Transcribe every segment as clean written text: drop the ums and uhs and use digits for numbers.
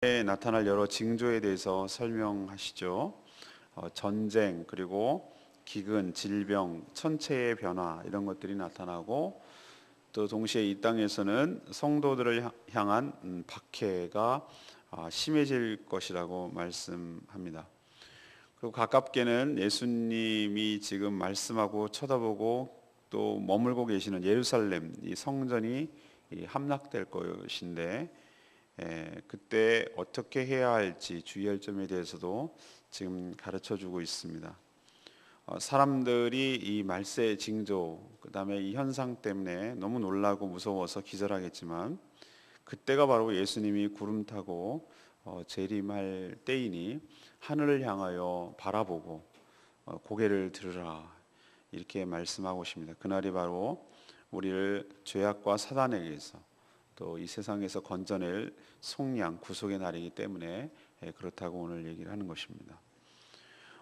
나타날 여러 징조에 대해서 설명하시죠. 전쟁, 그리고 기근, 질병, 천체의 변화 이런 것들이 나타나고, 또 동시에 이 땅에서는 성도들을 향한 박해가 심해질 것이라고 말씀합니다. 그리고 가깝게는 예수님이 지금 말씀하고 쳐다보고 또 머물고 계시는 예루살렘, 이 성전이 함락될 것인데, 그때 어떻게 해야 할지 주의할 점에 대해서도 지금 가르쳐 주고 있습니다. 사람들이 이 말세의 징조, 그 다음에 이 현상 때문에 너무 놀라고 무서워서 기절하겠지만, 그때가 바로 예수님이 구름 타고 재림할 때이니 하늘을 향하여 바라보고 고개를 들으라, 이렇게 말씀하고 있습니다. 그날이 바로 우리를 죄악과 사단에게서 또 이 세상에서 건져낼 속량 구속의 날이기 때문에 그렇다고 오늘 얘기를 하는 것입니다.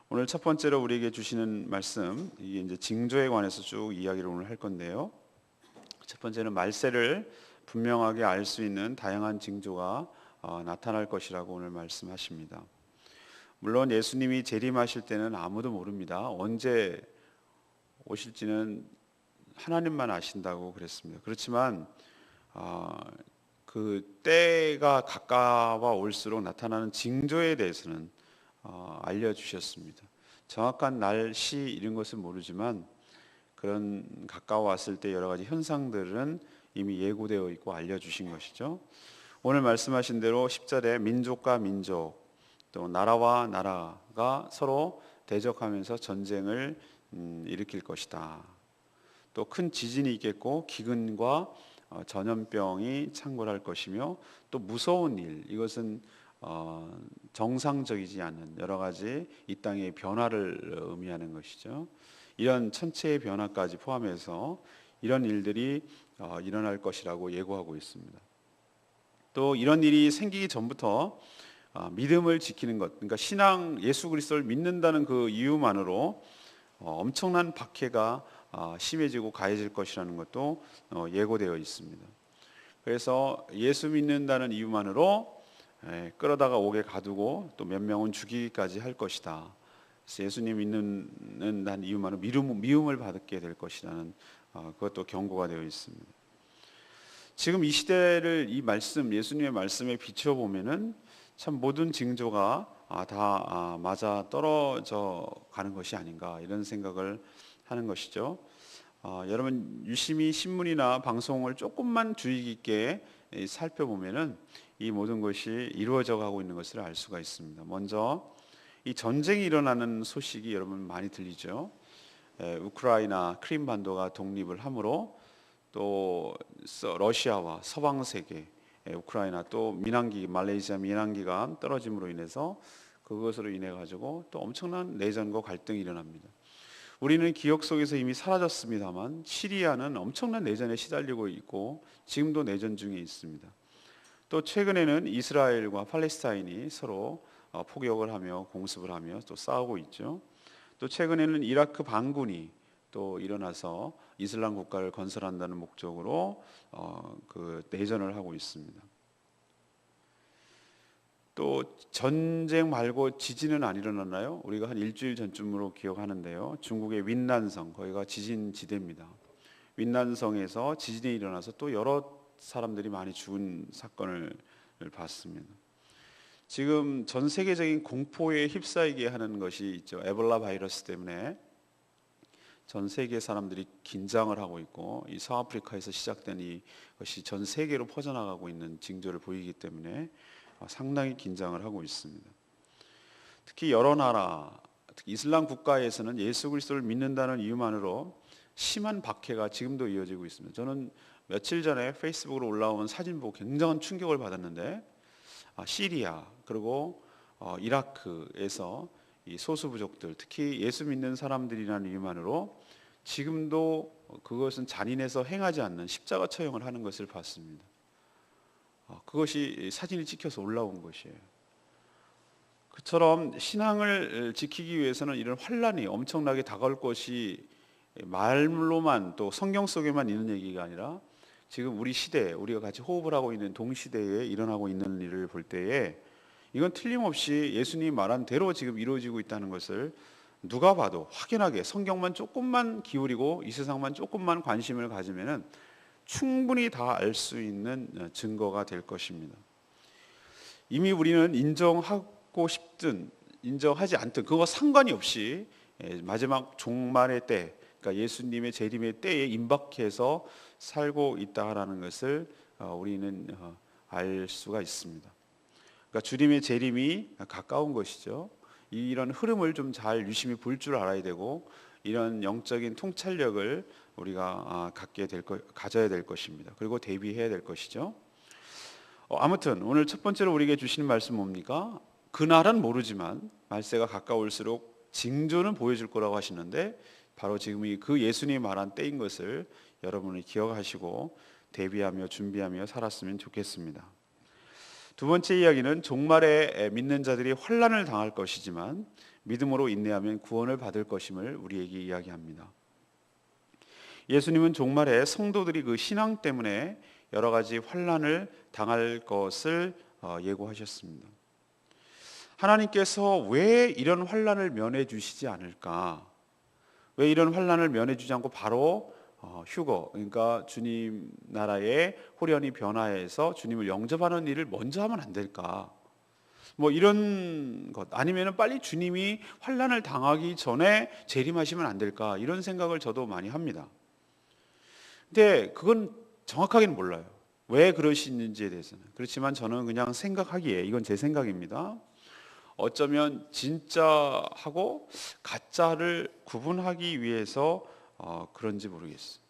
오늘 첫 번째로 우리에게 주시는 말씀, 이게 이제 징조에 관해서 쭉 이야기를 오늘 할 건데요. 첫 번째는 말세를 분명하게 알 수 있는 다양한 징조가 나타날 것이라고 오늘 말씀하십니다. 물론 예수님이 재림하실 때는 아무도 모릅니다. 언제 오실지는 하나님만 아신다고 그랬습니다. 그렇지만 그 때가 가까워 올수록 나타나는 징조에 대해서는 알려주셨습니다. 정확한 날씨 이런 것은 모르지만 그런 가까워왔을 때 여러 가지 현상들은 이미 예고되어 있고 알려주신 것이죠. 오늘 말씀하신 대로 10절에 민족과 민족, 또 나라와 나라가 서로 대적하면서 전쟁을 일으킬 것이다. 또 큰 지진이 있겠고 기근과 전염병이 창궐할 것이며, 또 무서운 일, 이것은 정상적이지 않은 여러 가지 이 땅의 변화를 의미하는 것이죠. 이런 천체의 변화까지 포함해서 이런 일들이 일어날 것이라고 예고하고 있습니다. 또 이런 일이 생기기 전부터 믿음을 지키는 것, 그러니까 신앙, 예수 그리스도를 믿는다는 그 이유만으로 엄청난 박해가 심해지고 가해질 것이라는 것도 예고되어 있습니다. 그래서 예수 믿는다는 이유만으로 끌어다가 옥에 가두고 또 몇 명은 죽이기까지 할 것이다. 그래서 예수님 믿는다는 이유만으로 미움을 받게 될 것이라는 그것도 경고가 되어 있습니다. 지금 이 시대를 이 말씀, 예수님의 말씀에 비추어 보면은 참 모든 징조가 다 맞아 떨어져 가는 것이 아닌가, 이런 생각을 하는 것이죠. 여러분 유심히 신문이나 방송을 조금만 주의 깊게 살펴보면은 이 모든 것이 이루어져 가고 있는 것을 알 수가 있습니다. 먼저 이 전쟁이 일어나는 소식이 여러분 많이 들리죠. 우크라이나 크림 반도가 독립을 함으로, 또 러시아와 서방 세계, 우크라이나 또 민항기, 말레이시아 민항기가 떨어짐으로 인해서 그것으로 인해 가지고 또 엄청난 내전과 갈등이 일어납니다. 우리는 기억 속에서 이미 사라졌습니다만 시리아는 엄청난 내전에 시달리고 있고 지금도 내전 중에 있습니다. 또 최근에는 이스라엘과 팔레스타인이 서로 포격을 하며 공습을 하며 또 싸우고 있죠. 또 최근에는 이라크 반군이 또 일어나서 이슬람 국가를 건설한다는 목적으로 그 내전을 하고 있습니다. 또 전쟁 말고 지진은 안 일어났나요? 우리가 한 일주일 전쯤으로 기억하는데요. 중국의 윈난성, 거기가 지진 지대입니다. 윈난성에서 지진이 일어나서 또 여러 사람들이 많이 죽은 사건을 봤습니다. 지금 전 세계적인 공포에 휩싸이게 하는 것이 있죠. 에볼라 바이러스 때문에 전 세계 사람들이 긴장을 하고 있고, 이 서아프리카에서 시작된 이것이 전 세계로 퍼져나가고 있는 징조를 보이기 때문에 상당히 긴장을 하고 있습니다. 특히 여러 나라, 특히 이슬람 국가에서는 예수 그리스도를 믿는다는 이유만으로 심한 박해가 지금도 이어지고 있습니다. 저는 며칠 전에 페이스북으로 올라온 사진 보고 굉장한 충격을 받았는데, 시리아 그리고 이라크에서 이 소수 부족들, 특히 예수 믿는 사람들이라는 이유만으로 지금도 그것은 잔인해서 행하지 않는 십자가 처형을 하는 것을 봤습니다. 그것이 사진이 찍혀서 올라온 것이에요. 그처럼 신앙을 지키기 위해서는 이런 환란이 엄청나게 다가올 것이 말로만 또 성경 속에만 있는 얘기가 아니라 지금 우리 시대에 우리가 같이 호흡을 하고 있는 동시대에 일어나고 있는 일을 볼 때에 이건 틀림없이 예수님이 말한 대로 지금 이루어지고 있다는 것을 누가 봐도 확연하게 성경만 조금만 기울이고 이 세상만 조금만 관심을 가지면은 충분히 다 알 수 있는 증거가 될 것입니다. 이미 우리는 인정하고 싶든 인정하지 않든 그거 상관이 없이 마지막 종말의 때, 그러니까 예수님의 재림의 때에 임박해서 살고 있다라는 것을 우리는 알 수가 있습니다. 그러니까 주님의 재림이 가까운 것이죠. 이런 흐름을 좀 잘 유심히 볼 줄 알아야 되고 이런 영적인 통찰력을 우리가 가져야 될 것입니다. 그리고 대비해야 될 것이죠. 아무튼 오늘 첫 번째로 우리에게 주시는 말씀 뭡니까? 그날은 모르지만 말세가 가까울수록 징조는 보여줄 거라고 하시는데 바로 지금이 그 예수님이 말한 때인 것을 여러분이 기억하시고 대비하며 준비하며 살았으면 좋겠습니다. 두 번째 이야기는 종말에 믿는 자들이 환난을 당할 것이지만 믿음으로 인내하면 구원을 받을 것임을 우리에게 이야기합니다. 예수님은 종말에 성도들이 그 신앙 때문에 여러 가지 환난을 당할 것을 예고하셨습니다. 하나님께서 왜 이런 환난을 면해 주시지 않을까? 왜 이런 환난을 면해 주지 않고 바로 휴거, 그러니까 주님 나라의 호련히 변화해서 주님을 영접하는 일을 먼저 하면 안 될까? 뭐 이런 것 아니면은 빨리 주님이 환난을 당하기 전에 재림하시면 안 될까? 이런 생각을 저도 많이 합니다. 근데 그건 정확하게는 몰라요. 왜 그러시는지에 대해서는. 그렇지만 저는 그냥 생각하기에 이건 제 생각입니다. 어쩌면 진짜하고 가짜를 구분하기 위해서 그런지 모르겠어요.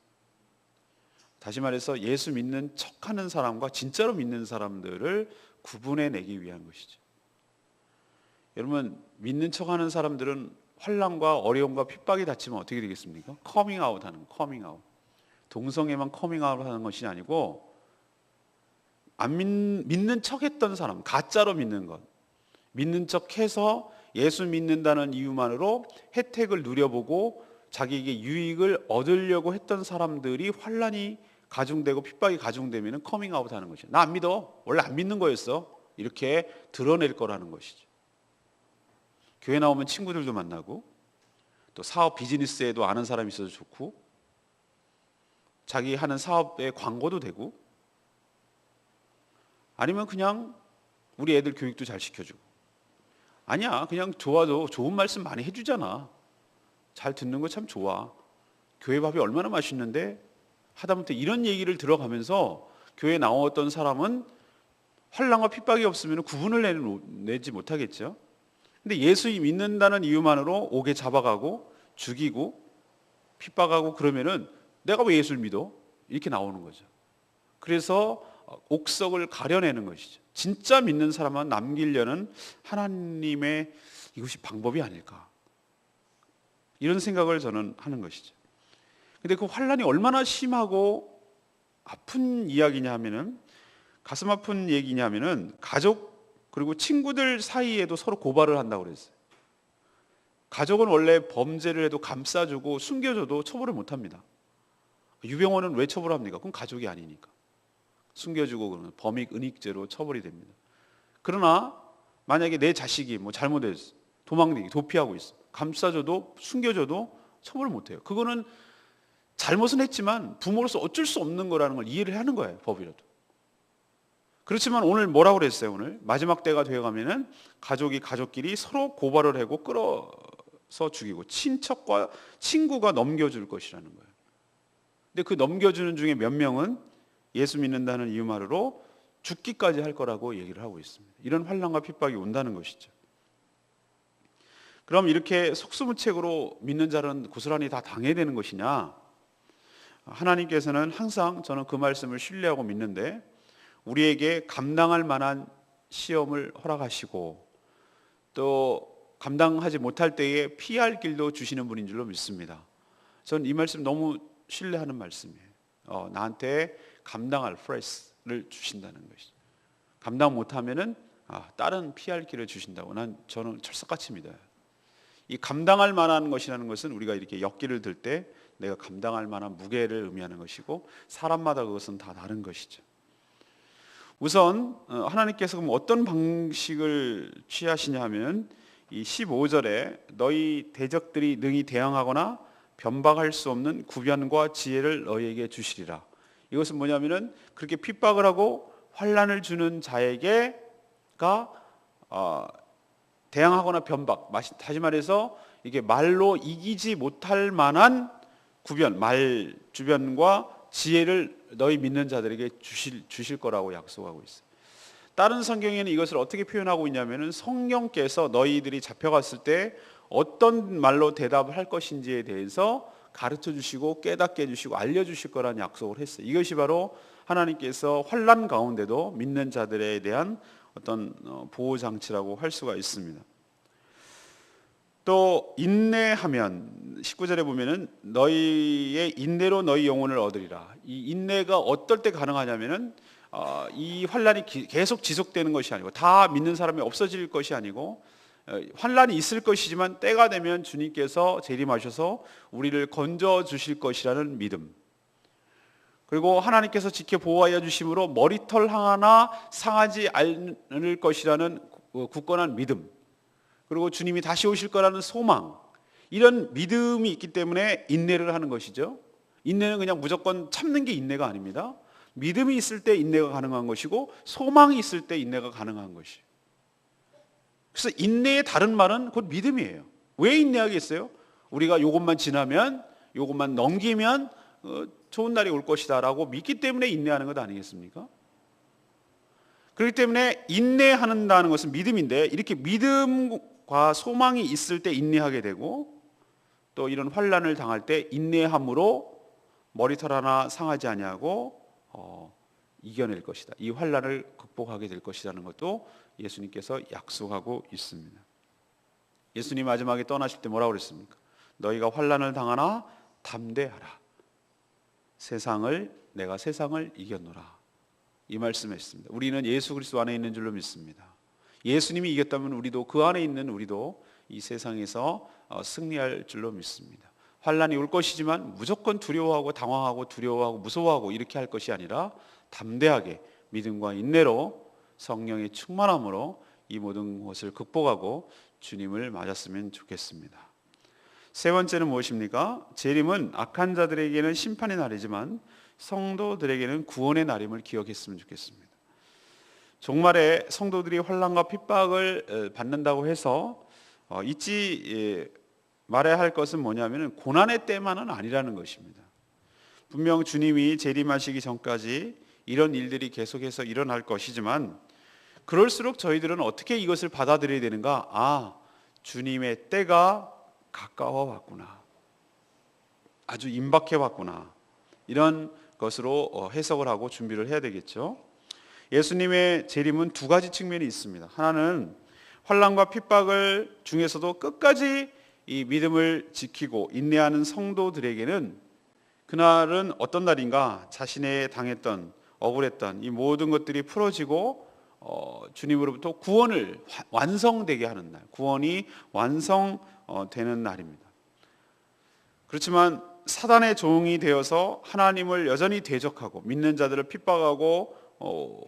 다시 말해서 예수 믿는 척하는 사람과 진짜로 믿는 사람들을 구분해내기 위한 것이죠. 여러분 믿는 척하는 사람들은 환난과 어려움과 핍박이 닥치면 어떻게 되겠습니까? 커밍아웃 하는 거, 커밍아웃. 동성애만 커밍아웃 하는 것이 아니고 안 믿는 척했던 사람, 가짜로 믿는 것, 믿는 척해서 예수 믿는다는 이유만으로 혜택을 누려보고 자기에게 유익을 얻으려고 했던 사람들이 환난이 가중되고 핍박이 가중되면 커밍아웃 하는 것이죠. 나 안 믿어. 원래 안 믿는 거였어. 이렇게 드러낼 거라는 것이죠. 교회 나오면 친구들도 만나고 또 사업 비즈니스에도 아는 사람이 있어서 좋고 자기 하는 사업에 광고도 되고 아니면 그냥 우리 애들 교육도 잘 시켜주고 아니야 그냥 좋아도 좋은 말씀 많이 해주잖아. 잘 듣는 거 참 좋아. 교회 밥이 얼마나 맛있는데 하다못해 이런 얘기를 들어가면서 교회에 나왔던 사람은 환난과 핍박이 없으면 구분을 내지 못하겠죠. 근데 예수 믿는다는 이유만으로 옥에 잡아가고 죽이고 핍박하고 그러면은 내가 왜 예수를 믿어? 이렇게 나오는 거죠. 그래서 옥석을 가려내는 것이죠. 진짜 믿는 사람만 남기려는 하나님의 이것이 방법이 아닐까. 이런 생각을 저는 하는 것이죠. 근데 그 환난이 얼마나 심하고 아픈 이야기냐 하면은 가슴 아픈 얘기냐 하면은 가족 그리고 친구들 사이에도 서로 고발을 한다고 그랬어요. 가족은 원래 범죄를 해도 감싸주고 숨겨줘도 처벌을 못 합니다. 유병원은 왜 처벌합니까? 그건 가족이 아니니까. 숨겨주고 그러면 범익 은익죄로 처벌이 됩니다. 그러나 만약에 내 자식이 뭐 잘못했어. 도피하고 있어. 감싸줘도 숨겨줘도 처벌을 못 해요. 그거는 잘못은 했지만 부모로서 어쩔 수 없는 거라는 걸 이해를 하는 거예요. 법이라도. 그렇지만 오늘 뭐라고 그랬어요? 오늘 마지막 때가 되어가면은 가족끼리 서로 고발을 하고 끌어서 죽이고 친척과 친구가 넘겨줄 것이라는 거예요. 근데 그 넘겨주는 중에 몇 명은 예수 믿는다는 이유만으로 죽기까지 할 거라고 얘기를 하고 있습니다. 이런 환난과 핍박이 온다는 것이죠. 그럼 이렇게 속수무책으로 믿는 자는 고스란히 다 당해야 되는 것이냐? 하나님께서는 항상 저는 그 말씀을 신뢰하고 믿는데 우리에게 감당할 만한 시험을 허락하시고 또 감당하지 못할 때에 피할 길도 주시는 분인 줄로 믿습니다. 저는 이 말씀 너무 신뢰하는 말씀이에요. 나한테 감당할 프레스를 주신다는 것이죠. 감당 못하면은 다른 피할 길을 주신다고 저는 철석같이 믿어요. 이 감당할 만한 것이라는 것은 우리가 이렇게 역기를 들 때 내가 감당할 만한 무게를 의미하는 것이고 사람마다 그것은 다 다른 것이죠. 우선 하나님께서 그럼 어떤 방식을 취하시냐 하면 이 15절에 너희 대적들이 능히 대항하거나 변박할 수 없는 구변과 지혜를 너희에게 주시리라. 이것은 뭐냐면은 그렇게 핍박을 하고 환난을 주는 자에게가 대항하거나 변박, 다시 말해서 이게 말로 이기지 못할 만한 구변, 말 주변과 지혜를 너희 믿는 자들에게 주실 거라고 약속하고 있어요. 다른 성경에는 이것을 어떻게 표현하고 있냐면은 성령께서 너희들이 잡혀갔을 때 어떤 말로 대답을 할 것인지에 대해서 가르쳐 주시고 깨닫게 해주시고 알려주실 거라는 약속을 했어요. 이것이 바로 하나님께서 환난 가운데도 믿는 자들에 대한 어떤 보호 장치라고 할 수가 있습니다. 또 인내하면 19절에 보면은 너희의 인내로 너희 영혼을 얻으리라. 이 인내가 어떨 때 가능하냐면은 이 환난이 계속 지속되는 것이 아니고 다 믿는 사람이 없어질 것이 아니고 환난이 있을 것이지만 때가 되면 주님께서 재림하셔서 우리를 건져 주실 것이라는 믿음, 그리고 하나님께서 지켜 보호하여 주심으로 머리털 하나 상하지 않을 것이라는 굳건한 믿음, 그리고 주님이 다시 오실 거라는 소망, 이런 믿음이 있기 때문에 인내를 하는 것이죠. 인내는 그냥 무조건 참는 게 인내가 아닙니다. 믿음이 있을 때 인내가 가능한 것이고 소망이 있을 때 인내가 가능한 것이에요. 그래서 인내의 다른 말은 곧 믿음이에요. 왜 인내하겠어요? 우리가 이것만 지나면, 이것만 넘기면 좋은 날이 올 것이다 라고 믿기 때문에 인내하는 것 아니겠습니까? 그렇기 때문에 인내한다는 것은 믿음인데, 이렇게 믿음과 소망이 있을 때 인내하게 되고, 또 이런 환난을 당할 때 인내함으로 머리털 하나 상하지 아니하고 이겨낼 것이다, 이 환난을 극복하게 될 것이라는 것도 예수님께서 약속하고 있습니다. 예수님 마지막에 떠나실 때 뭐라고 그랬습니까? 너희가 환난을 당하나 담대하라, 내가 세상을 이겼노라, 이 말씀했습니다. 우리는 예수 그리스도 안에 있는 줄로 믿습니다. 예수님이 이겼다면 우리도, 그 안에 있는 우리도 이 세상에서 승리할 줄로 믿습니다. 환난이 올 것이지만 무조건 두려워하고 당황하고 두려워하고 무서워하고 이렇게 할 것이 아니라 담대하게 믿음과 인내로 성령의 충만함으로 이 모든 것을 극복하고 주님을 맞았으면 좋겠습니다. 세 번째는 무엇입니까? 재림은 악한 자들에게는 심판의 날이지만 성도들에게는 구원의 날임을 기억했으면 좋겠습니다. 종말에 성도들이 환난과 핍박을 받는다고 해서 잊지 말아야 할 것은 뭐냐면 고난의 때만은 아니라는 것입니다. 분명 주님이 재림하시기 전까지 이런 일들이 계속해서 일어날 것이지만, 그럴수록 저희들은 어떻게 이것을 받아들여야 되는가? 주님의 때가 가까워 왔구나, 아주 임박해 왔구나, 이런 것으로 해석을 하고 준비를 해야 되겠죠. 예수님의 재림은 두 가지 측면이 있습니다. 하나는 환난과 핍박을 중에서도 끝까지 이 믿음을 지키고 인내하는 성도들에게는 그날은 어떤 날인가? 자신의 당했던, 억울했던 이 모든 것들이 풀어지고 주님으로부터 구원을 완성되게 하는 날, 구원이 완성되는 날입니다. 그렇지만 사단의 종이 되어서 하나님을 여전히 대적하고 믿는 자들을 핍박하고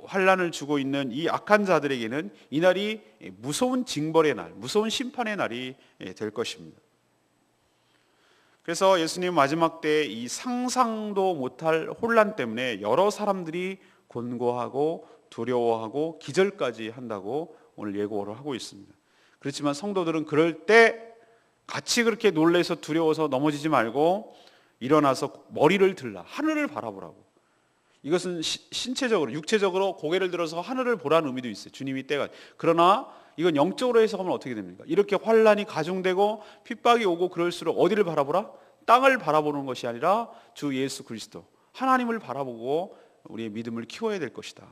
환난을 주고 있는 이 악한 자들에게는 이 날이 무서운 징벌의 날, 무서운 심판의 날이 될 것입니다. 그래서 예수님 마지막 때 이 상상도 못할 혼란 때문에 여러 사람들이 곤고하고 두려워하고 기절까지 한다고 오늘 예고를 하고 있습니다. 그렇지만 성도들은 그럴 때 같이 그렇게 놀라서 두려워서 넘어지지 말고 일어나서 머리를 들라, 하늘을 바라보라고. 이것은 신체적으로, 육체적으로 고개를 들어서 하늘을 보라는 의미도 있어요. 주님이 때가. 그러나 이건 영적으로 해석하면 어떻게 됩니까? 이렇게 환난이 가중되고 핍박이 오고 그럴수록 어디를 바라보라? 땅을 바라보는 것이 아니라 주 예수 그리스도, 하나님을 바라보고 우리의 믿음을 키워야 될 것이다.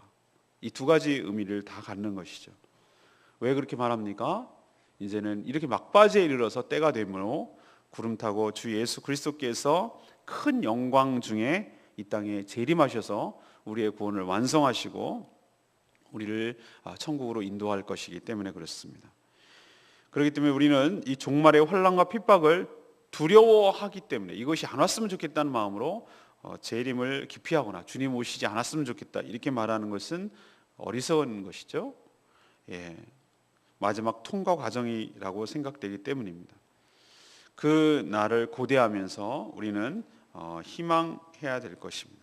이 두 가지 의미를 다 갖는 것이죠. 왜 그렇게 말합니까? 이제는 이렇게 막바지에 이르러서 때가 되므로 구름 타고 주 예수 그리스도께서 큰 영광 중에 이 땅에 재림하셔서 우리의 구원을 완성하시고 우리를 천국으로 인도할 것이기 때문에 그렇습니다. 그렇기 때문에 우리는 이 종말의 환난과 핍박을 두려워하기 때문에, 이것이 안 왔으면 좋겠다는 마음으로 재림을 기피하거나 주님 오시지 않았으면 좋겠다 이렇게 말하는 것은 어리석은 것이죠. 예, 마지막 통과 과정이라고 생각되기 때문입니다. 그 날을 고대하면서 우리는 희망해야 될 것입니다.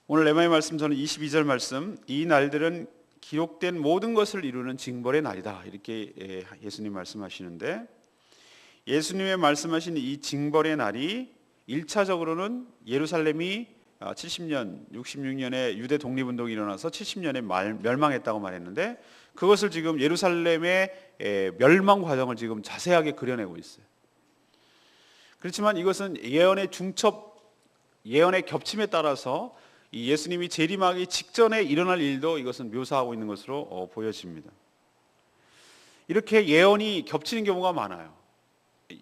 오늘 레마의 말씀, 저는 22절 말씀, 이 날들은 기록된 모든 것을 이루는 징벌의 날이다, 이렇게 예수님 말씀하시는데, 예수님의 말씀하신 이 징벌의 날이 1차적으로는 예루살렘이 70년, 66년에 유대 독립운동이 일어나서 70년에 멸망했다고 말했는데, 그것을 지금 예루살렘의 멸망 과정을 지금 자세하게 그려내고 있어요. 그렇지만 이것은 예언의 중첩, 예언의 겹침에 따라서 이 예수님이 재림하기 직전에 일어날 일도 이것은 묘사하고 있는 것으로 보여집니다. 이렇게 예언이 겹치는 경우가 많아요.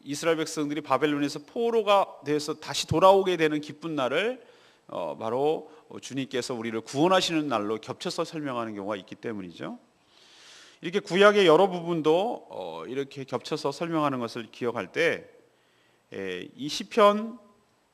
이스라엘 백성들이 바벨론에서 포로가 돼서 다시 돌아오게 되는 기쁜 날을 바로 주님께서 우리를 구원하시는 날로 겹쳐서 설명하는 경우가 있기 때문이죠. 이렇게 구약의 여러 부분도 이렇게 겹쳐서 설명하는 것을 기억할 때, 이 시편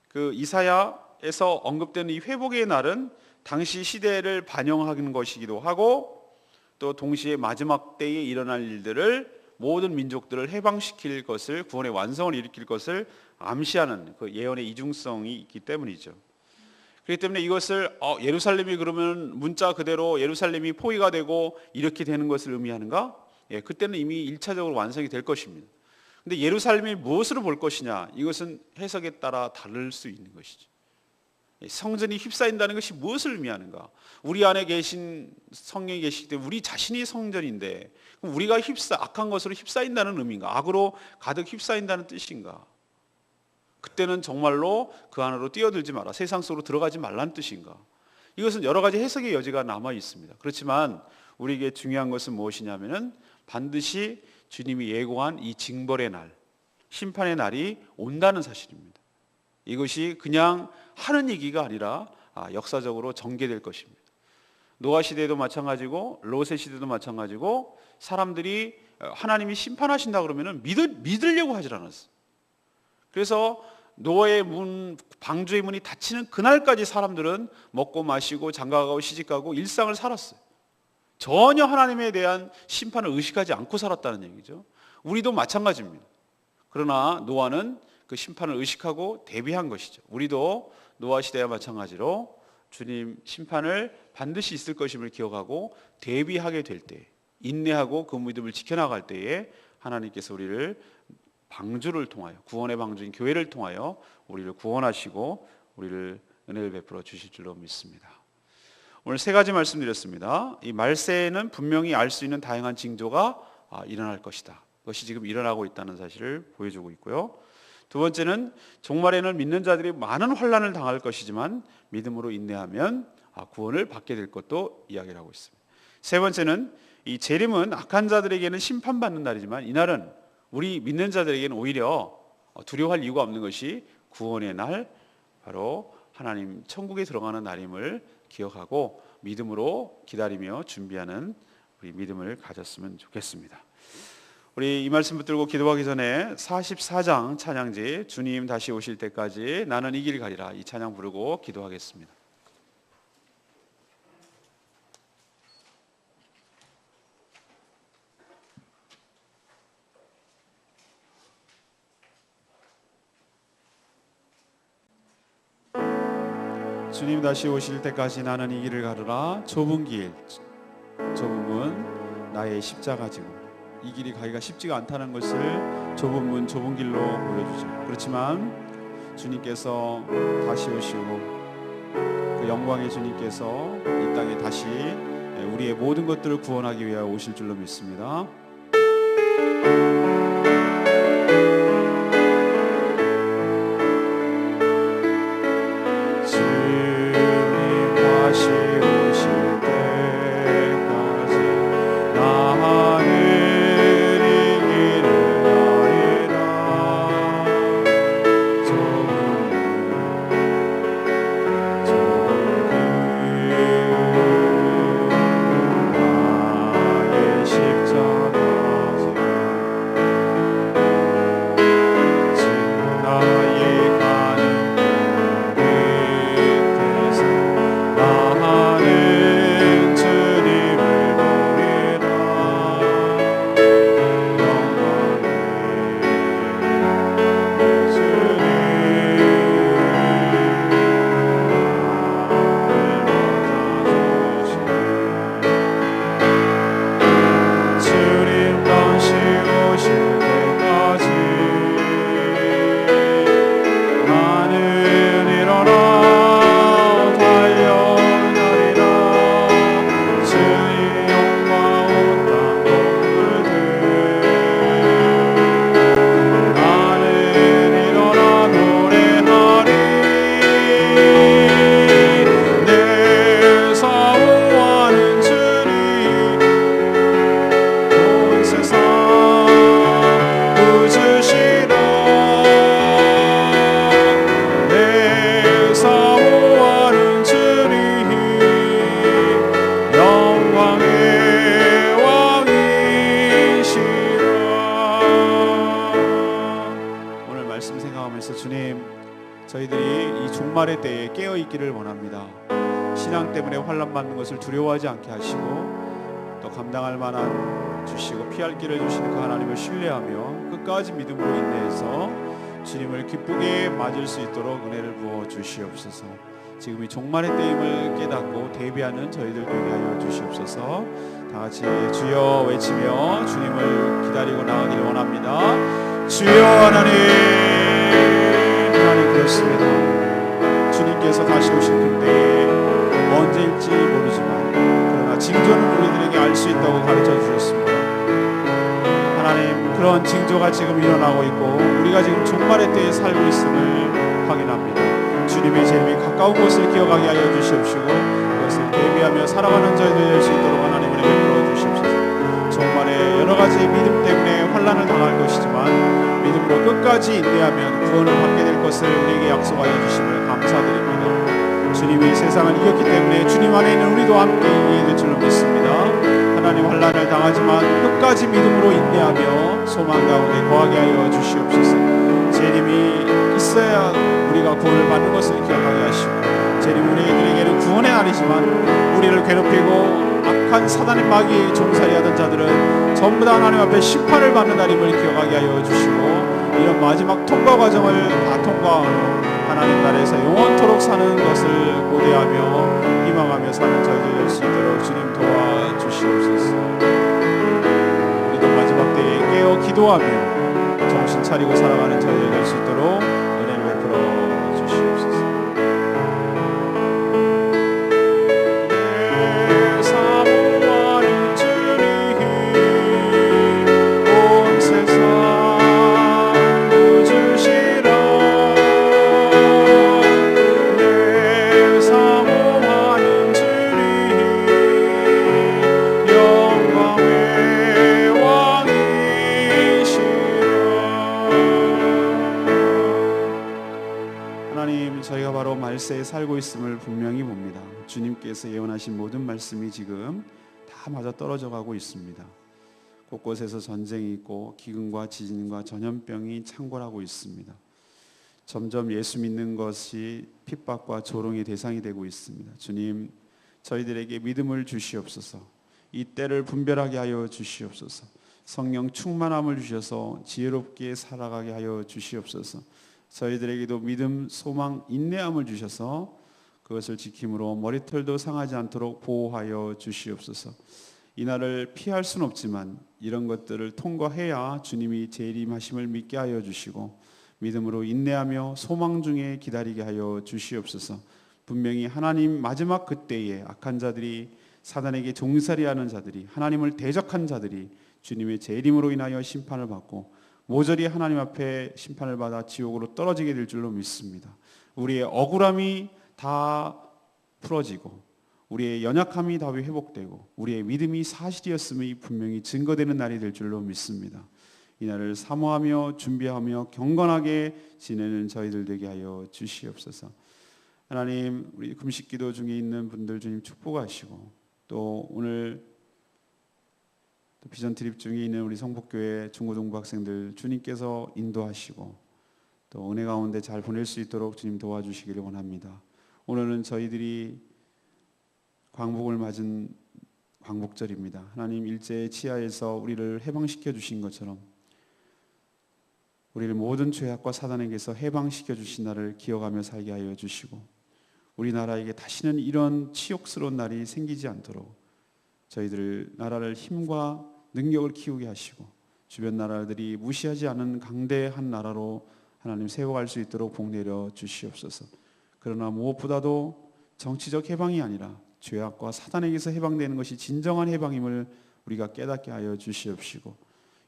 그 이사야에서 언급되는 이 회복의 날은 당시 시대를 반영하는 것이기도 하고, 또 동시에 마지막 때에 일어날 일들을, 모든 민족들을 해방시킬 것을, 구원의 완성을 일으킬 것을 암시하는 그 예언의 이중성이 있기 때문이죠. 그렇기 때문에 이것을 예루살렘이 그러면 문자 그대로 예루살렘이 포위가 되고 이렇게 되는 것을 의미하는가? 그때는 이미 1차적으로 완성이 될 것입니다. 근데 예루살렘이 무엇으로 볼 것이냐, 이것은 해석에 따라 다를 수 있는 것이죠. 성전이 휩싸인다는 것이 무엇을 의미하는가? 우리 안에 계신 성령이 계시기 때문에 우리 자신이 성전인데, 그럼 우리가 악한 것으로 휩싸인다는 의미인가? 악으로 가득 휩싸인다는 뜻인가? 그때는 정말로 그 안으로 뛰어들지 마라, 세상 속으로 들어가지 말라는 뜻인가? 이것은 여러 가지 해석의 여지가 남아 있습니다. 그렇지만 우리에게 중요한 것은 무엇이냐면은 반드시 주님이 예고한 이 징벌의 날, 심판의 날이 온다는 사실입니다. 이것이 그냥 하는 얘기가 아니라 역사적으로 전개될 것입니다. 노아 시대도 마찬가지고 롯의 시대도 마찬가지고, 사람들이 하나님이 심판하신다 그러면은 믿으려고 하질 않았어요. 그래서 노아의 방주의 문이 닫히는 그날까지 사람들은 먹고 마시고 장가가고 시집가고 일상을 살았어요. 전혀 하나님에 대한 심판을 의식하지 않고 살았다는 얘기죠. 우리도 마찬가지입니다. 그러나 노아는 그 심판을 의식하고 대비한 것이죠. 우리도 노아 시대와 마찬가지로 주님 심판을 반드시 있을 것임을 기억하고 대비하게 될 때, 인내하고 그 믿음을 지켜나갈 때에 하나님께서 우리를 방주를 통하여, 구원의 방주인 교회를 통하여 우리를 구원하시고 우리를 은혜를 베풀어 주실 줄로 믿습니다. 오늘 세 가지 말씀드렸습니다. 이 말세에는 분명히 알 수 있는 다양한 징조가 일어날 것이다. 그것이 지금 일어나고 있다는 사실을 보여주고 있고요. 두 번째는 종말에는 믿는 자들이 많은 환난을 당할 것이지만 믿음으로 인내하면 구원을 받게 될 것도 이야기를 하고 있습니다. 세 번째는 이 재림은 악한 자들에게는 심판받는 날이지만, 이날은 우리 믿는 자들에게는 오히려 두려워할 이유가 없는 것이 구원의 날, 바로 하나님 천국에 들어가는 날임을 기억하고 믿음으로 기다리며 준비하는 우리 믿음을 가졌으면 좋겠습니다. 우리 이 말씀 붙들고 기도하기 전에 44장 찬양지 주님 다시 오실 때까지 나는 이 길 가리라, 이 찬양 부르고 기도하겠습니다. 주님 다시 오실 때까지 나는 이 길을 가르라. 좁은 길, 좁은 문, 나의 십자가지고. 이 길이 가기가 쉽지가 않다는 것을 좁은 문, 좁은 길로 보여주죠. 그렇지만 주님께서 다시 오시고 그 영광의 주님께서 이 땅에 다시 우리의 모든 것들을 구원하기 위하여 오실 줄로 믿습니다. 종말의 때에 깨어 있기를 원합니다. 신앙 때문에 환난 받는 것을 두려워하지 않게 하시고 또 감당할 만한 주시고 피할 길을 주시는 그 하나님을 신뢰하며 끝까지 믿음으로 인내해서 주님을 기쁘게 맞을 수 있도록 은혜를 부어 주시옵소서. 지금 이 종말의 때임을 깨닫고 대비하는 저희들 되게 하여 주시옵소서. 다 같이 주여 외치며 주님을 기다리고 나가기를 원합니다. 주여 하나님, 하나님 그렇습니다. 주님께서 다시 오실 그때에 언제일지 모르지만 그러나 징조는 우리들에게 알 수 있다고 가르쳐 주셨습니다. 하나님, 그런 징조가 지금 일어나고 있고 우리가 지금 종말의 때에 살고 있음을 확인합니다. 주님의 재림이 가까운 것을 기억하게 하여 주시옵시고 그것을 대비하며 살아가는 저희들 될 수 있도록 하나님을 베풀어 주시옵소서. 종말에 여러 가지 믿음 때문에 환난을 당할 것이지만 믿음으로 끝까지 인내하면 구원을 받게 될 것을 우리에게 약속하여 주심을 감사드립니다. 주님이 세상을 이겼기 때문에 주님 안에 있는 우리도 함께 이기게 될 줄로 믿습니다. 하나님, 환난을 당하지만 끝까지 믿음으로 인내하며 소망 가운데 거하게 하여 주시옵소서. 재림이 있어야 우리가 구원을 받는 것을 기억하게 하시고 재림 우리에게는 구원의 날이지만 우리를 괴롭히고 악한 사단의 마귀에 종살이하던 자들은 전부 다 하나님 앞에 심판을 받는 날임을 기억하게 하여 주시고 이런 마지막 통과 과정을 다 통과하고 하나님 나라에서 영원토록 사는 것을 고대하며 희망하며 사는 저희들 될 수 있도록 주님 도와주시옵소서. 우리도 마지막 때에 깨어 기도하며 정신 차리고 살아가는 저희들 될 수 있도록 은혜를 베풀어 주시옵소서. 말세에 살고 있음을 분명히 봅니다. 주님께서 예언하신 모든 말씀이 지금 다 맞아 떨어져 가고 있습니다. 곳곳에서 전쟁이 있고 기근과 지진과 전염병이 창궐하고 있습니다. 점점 예수 믿는 것이 핍박과 조롱의 대상이 되고 있습니다. 주님, 저희들에게 믿음을 주시옵소서. 이 때를 분별하게 하여 주시옵소서. 성령 충만함을 주셔서 지혜롭게 살아가게 하여 주시옵소서. 저희들에게도 믿음, 소망, 인내함을 주셔서 그것을 지킴으로 머리털도 상하지 않도록 보호하여 주시옵소서. 이날을 피할 수는 없지만 이런 것들을 통과해야 주님이 재림하심을 믿게 하여 주시고 믿음으로 인내하며 소망 중에 기다리게 하여 주시옵소서. 분명히 하나님 마지막 그때에 악한 자들이, 사단에게 종살이하는 자들이, 하나님을 대적한 자들이 주님의 재림으로 인하여 심판을 받고 모조리 하나님 앞에 심판을 받아 지옥으로 떨어지게 될 줄로 믿습니다. 우리의 억울함이 다 풀어지고 우리의 연약함이 다 회복되고 우리의 믿음이 사실이었음이 분명히 증거되는 날이 될 줄로 믿습니다. 이 날을 사모하며 준비하며 경건하게 지내는 저희들 되게 하여 주시옵소서. 하나님, 우리 금식기도 중에 있는 분들 주님 축복하시고 또 오늘 비전 트립 중에 있는 우리 성북교회 중고등부 학생들 주님께서 인도하시고 또 은혜 가운데 잘 보낼 수 있도록 주님 도와주시기를 원합니다. 오늘은 저희들이 광복을 맞은 광복절입니다. 하나님 일제의 치하에서 우리를 해방시켜 주신 것처럼 우리를 모든 죄악과 사단에게서 해방시켜 주신 날을 기억하며 살게 하여 주시고 우리나라에게 다시는 이런 치욕스러운 날이 생기지 않도록 저희들 나라를 힘과 능력을 키우게 하시고 주변 나라들이 무시하지 않은 강대한 나라로 하나님 세워갈 수 있도록 복 내려 주시옵소서. 그러나 무엇보다도 정치적 해방이 아니라 죄악과 사단에게서 해방되는 것이 진정한 해방임을 우리가 깨닫게 하여 주시옵시고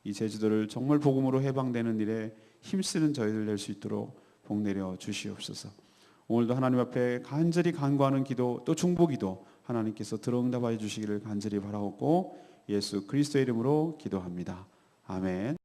이 제주도를 정말 복음으로 해방되는 일에 힘쓰는 저희들 될 수 있도록 복 내려 주시옵소서. 오늘도 하나님 앞에 간절히 간구하는 기도 또 중보기도 하나님께서 들어응답하여 주시기를 간절히 바라옵고 예수 그리스도의 이름으로 기도합니다. 아멘.